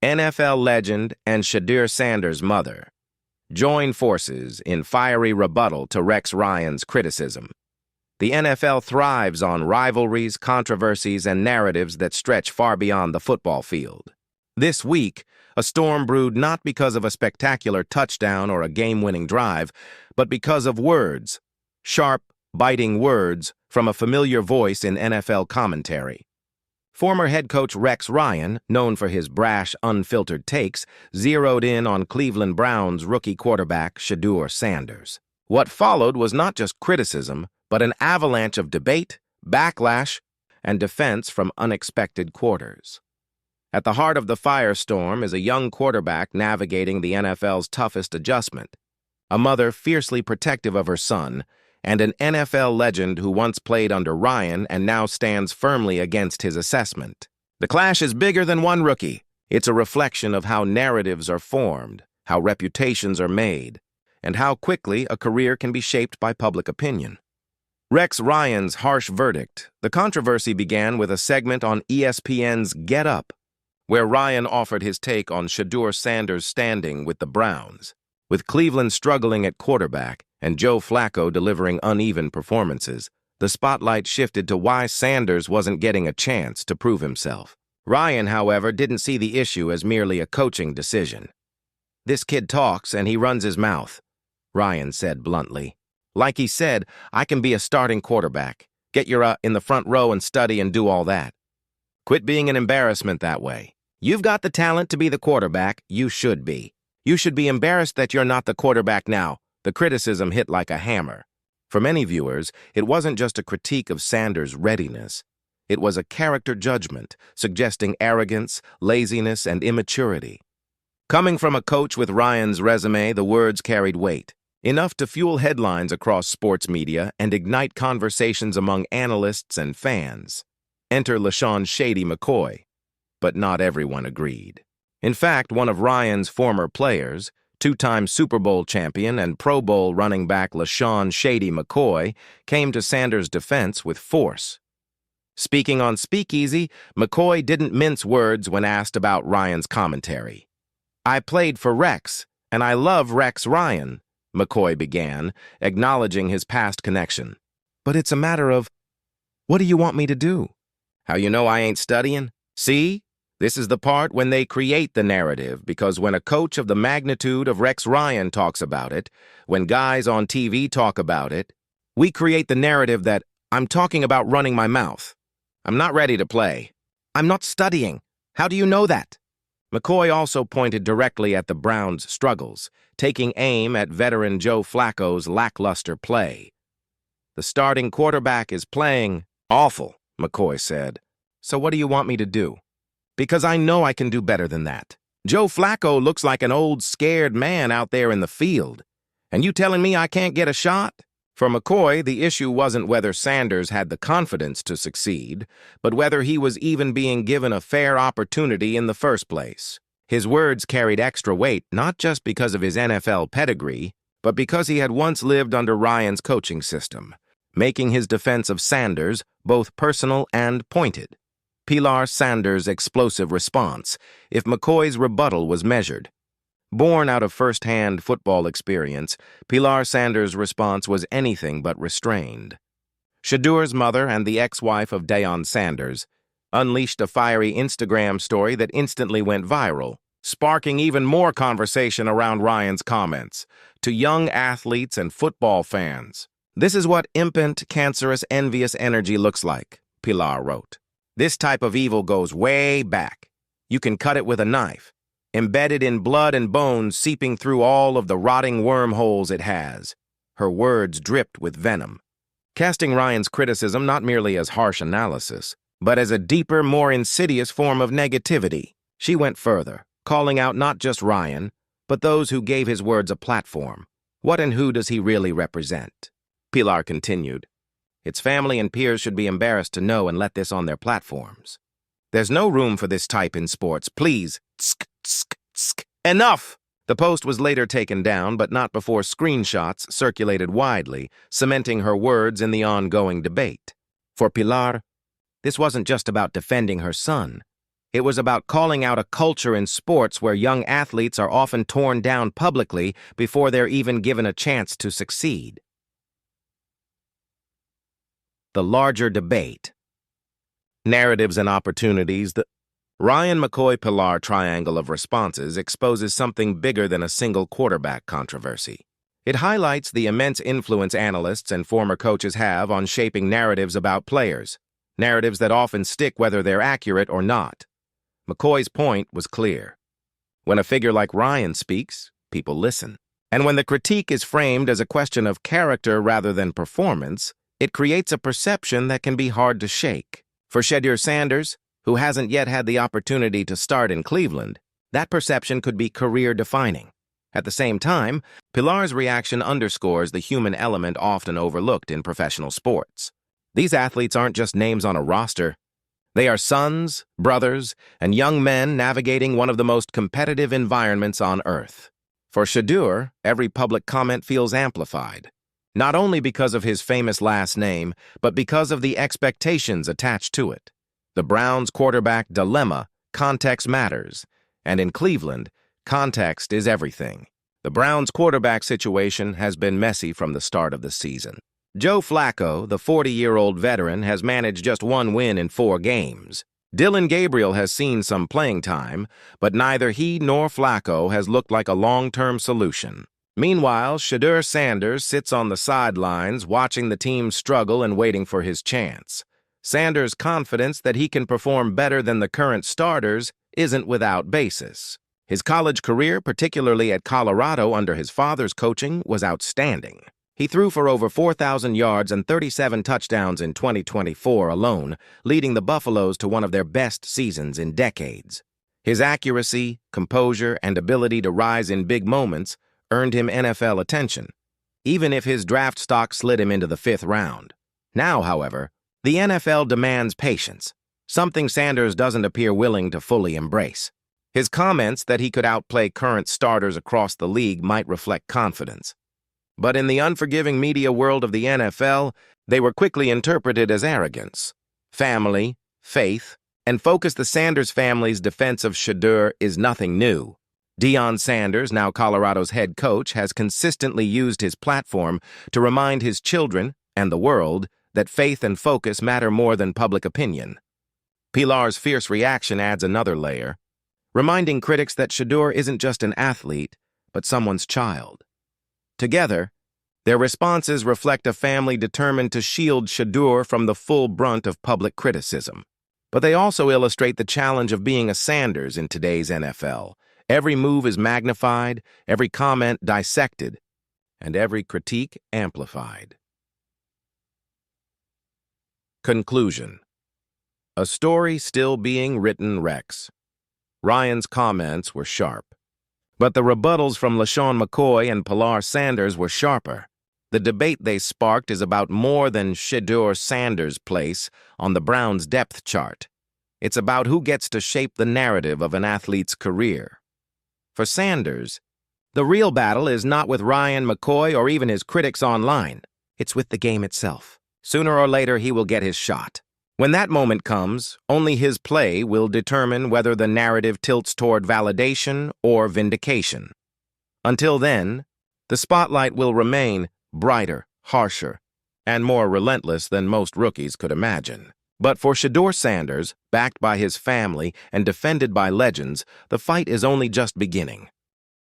NFL legend and Shedeur Sanders' mother join forces in fiery rebuttal to Rex Ryan's criticism. The NFL thrives on rivalries, controversies, and narratives that stretch far beyond the football field. This week, a storm brewed not because of a spectacular touchdown or a game-winning drive, but because of words, sharp, biting words from a familiar voice in NFL commentary. Former head coach Rex Ryan, known for his brash, unfiltered takes, zeroed in on Cleveland Browns rookie quarterback Shedeur Sanders. What followed was not just criticism, but an avalanche of debate, backlash, and defense from unexpected quarters. At the heart of the firestorm is a young quarterback navigating the NFL's toughest adjustment, a mother fiercely protective of her son, and an NFL legend who once played under Ryan and now stands firmly against his assessment. The clash is bigger than one rookie. It's a reflection of how narratives are formed, how reputations are made, and how quickly a career can be shaped by public opinion. Rex Ryan's harsh verdict. The controversy began with a segment on ESPN's Get Up, where Ryan offered his take on Shedeur Sanders' standing with the Browns. With Cleveland struggling at quarterback and Joe Flacco delivering uneven performances, the spotlight shifted to why Sanders wasn't getting a chance to prove himself. Ryan, however, didn't see the issue as merely a coaching decision. "This kid talks and he runs his mouth," Ryan said bluntly. "Like he said, I can be a starting quarterback. Get your in the front row and study and do all that. Quit being an embarrassment that way. You've got the talent to be the quarterback. You should be. You should be embarrassed that you're not the quarterback now." The criticism hit like a hammer. For many viewers, it wasn't just a critique of Sanders' readiness. It was a character judgment, suggesting arrogance, laziness, and immaturity. Coming from a coach with Ryan's resume, the words carried weight, enough to fuel headlines across sports media and ignite conversations among analysts and fans. Enter LaShawn "Shady" McCoy. But not everyone agreed. In fact, one of Ryan's former players, two-time Super Bowl champion and Pro Bowl running back LaShawn "Shady" McCoy, came to Sanders' defense with force. Speaking on Speakeasy, McCoy didn't mince words when asked about Ryan's commentary. "I played for Rex, and I love Rex Ryan," McCoy began, acknowledging his past connection. "But it's a matter of, what do you want me to do? How you know I ain't studying? See? This is the part when they create the narrative, because when a coach of the magnitude of Rex Ryan talks about it, when guys on TV talk about it, we create the narrative that I'm talking about running my mouth. I'm not ready to play. I'm not studying. How do you know that?" McCoy also pointed directly at the Browns' struggles, taking aim at veteran Joe Flacco's lackluster play. "The starting quarterback is playing awful," McCoy said. "So what do you want me to do? Because I know I can do better than that. Joe Flacco looks like an old, scared man out there in the field. And you telling me I can't get a shot?" For McCoy, the issue wasn't whether Sanders had the confidence to succeed, but whether he was even being given a fair opportunity in the first place. His words carried extra weight not just because of his NFL pedigree, but because he had once lived under Ryan's coaching system, making his defense of Sanders both personal and pointed. Pilar Sanders' explosive response, if McCoy's rebuttal was measured. Born out of first-hand football experience, Pilar Sanders' response was anything but restrained. Shedeur's mother and the ex-wife of Deion Sanders unleashed a fiery Instagram story that instantly went viral, sparking even more conversation around Ryan's comments. To young athletes and football fans, "This is what impotent, cancerous, envious energy looks like," Pilar wrote. "This type of evil goes way back. You can cut it with a knife, embedded in blood and bones, seeping through all of the rotting wormholes it has." Her words dripped with venom, casting Ryan's criticism not merely as harsh analysis, but as a deeper, more insidious form of negativity. She went further, calling out not just Ryan, but those who gave his words a platform. What and who does he really represent? Pilar continued. "Its family and peers should be embarrassed to know and let this on their platforms. There's no room for this type in sports. Please, enough!" The post was later taken down, but not before screenshots circulated widely, cementing her words in the ongoing debate. For Pilar, this wasn't just about defending her son. It was about calling out a culture in sports where young athletes are often torn down publicly before they're even given a chance to succeed. The larger debate. Narratives and opportunities. The Ryan McCoy-Pilar triangle of responses exposes something bigger than a single quarterback controversy. It highlights the immense influence analysts and former coaches have on shaping narratives about players, narratives that often stick whether they're accurate or not. McCoy's point was clear. When a figure like Ryan speaks, people listen. And when the critique is framed as a question of character rather than performance, it creates a perception that can be hard to shake. For Shedeur Sanders, who hasn't yet had the opportunity to start in Cleveland, that perception could be career-defining. At the same time, Pilar's reaction underscores the human element often overlooked in professional sports. These athletes aren't just names on a roster. They are sons, brothers, and young men navigating one of the most competitive environments on Earth. For Shedeur, every public comment feels amplified, not only because of his famous last name, but because of the expectations attached to it. The Browns' quarterback dilemma, context matters, and in Cleveland, context is everything. The Browns' quarterback situation has been messy from the start of the season. Joe Flacco, the 40-year-old veteran, has managed just one win in 4 games. Dillon Gabriel has seen some playing time, but neither he nor Flacco has looked like a long-term solution. Meanwhile, Shedeur Sanders sits on the sidelines watching the team struggle and waiting for his chance. Sanders' confidence that he can perform better than the current starters isn't without basis. His college career, particularly at Colorado under his father's coaching, was outstanding. He threw for over 4,000 yards and 37 touchdowns in 2024 alone, leading the Buffaloes to one of their best seasons in decades. His accuracy, composure, and ability to rise in big moments earned him NFL attention, even if his draft stock slid him into the 5th round. Now, however, the NFL demands patience, something Sanders doesn't appear willing to fully embrace. His comments that he could outplay current starters across the league might reflect confidence. But in the unforgiving media world of the NFL, they were quickly interpreted as arrogance. Family, faith, and focus. The Sanders family's defense of Shedeur is nothing new. Deion Sanders, now Colorado's head coach, has consistently used his platform to remind his children and the world that faith and focus matter more than public opinion. Pilar's fierce reaction adds another layer, reminding critics that Shedeur isn't just an athlete, but someone's child. Together, their responses reflect a family determined to shield Shedeur from the full brunt of public criticism. But they also illustrate the challenge of being a Sanders in today's NFL. Every move is magnified, every comment dissected, and every critique amplified. Conclusion. A story still being written, Rex. Ryan's comments were sharp, but the rebuttals from LeSean McCoy and Pilar Sanders were sharper. The debate they sparked is about more than Shedeur Sanders' place on the Browns' depth chart. It's about who gets to shape the narrative of an athlete's career. For Sanders, the real battle is not with Ryan McCoy or even his critics online. It's with the game itself. Sooner or later, he will get his shot. When that moment comes, only his play will determine whether the narrative tilts toward validation or vindication. Until then, the spotlight will remain brighter, harsher, and more relentless than most rookies could imagine. But for Shedeur Sanders, backed by his family and defended by legends, the fight is only just beginning.